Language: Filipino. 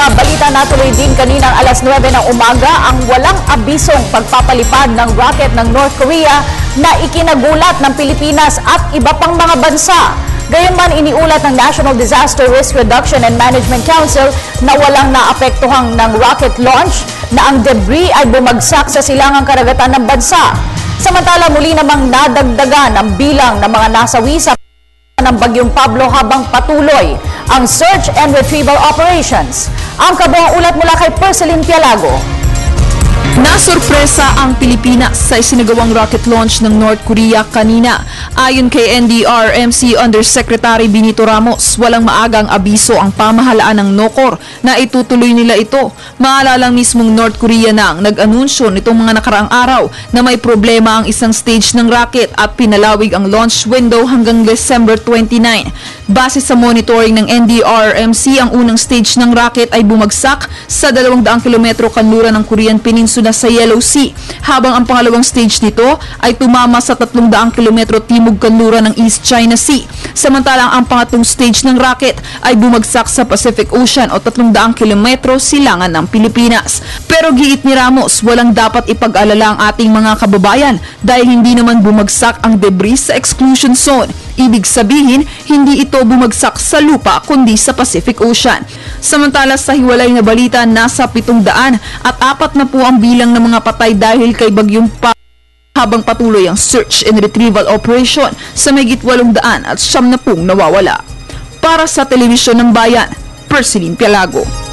mga balita, natuloy din kaninang alas 9 ng umaga ang walang abisong pagpapalipad ng rocket ng North Korea na ikinagulat ng Pilipinas at iba pang mga bansa. Gayunman, iniulat ng National Disaster Risk Reduction and Management Council na walang naapektuhang ng rocket launch na ang debris ay bumagsak sa silangang karagatan ng bansa. Samantala, muli namang nadagdagan ang bilang ng mga nasawi sa ng Bagyong Pablo habang patuloy ang search and retrieval operations. Ang kabuang ulat mula kay Perceline Pialago. Nasurpresa ang Pilipinas sa isinagawang rocket launch ng North Korea kanina. Ayon kay NDRMC Undersecretary Benito Ramos, walang maagang abiso ang pamahalaan ng NOCOR na itutuloy nila ito. Maalalang mismong North Korea nang nag-anunsyo nitong mga nakaraang araw na may problema ang isang stage ng rocket at pinalawig ang launch window hanggang December 29. Base sa monitoring ng NDRMC, ang unang stage ng rocket ay bumagsak sa 200 kilometro kanluran ng Korean Peninsula sa Yellow Sea, habang ang pangalawang stage nito ay tumama sa 300 kilometro timog kanluran ng East China Sea. Samantalang ang pangatlong stage ng rocket ay bumagsak sa Pacific Ocean o 300 kilometro silangan ng Pilipinas. Pero giit ni Ramos, walang dapat ipag-alala ang ating mga kababayan dahil hindi naman bumagsak ang debris sa exclusion zone. Ibig sabihin, hindi ito bumagsak sa lupa kundi sa Pacific Ocean. Samantala, sa hiwalay na balita, nasa 700 at 4 na po ang bilang ng mga patay dahil kay Bagyong Pablo habang patuloy ang search and retrieval operation sa mahigit 800 at 90 nawawala. Para sa Telebisyon ng Bayan, Perceline Pialago.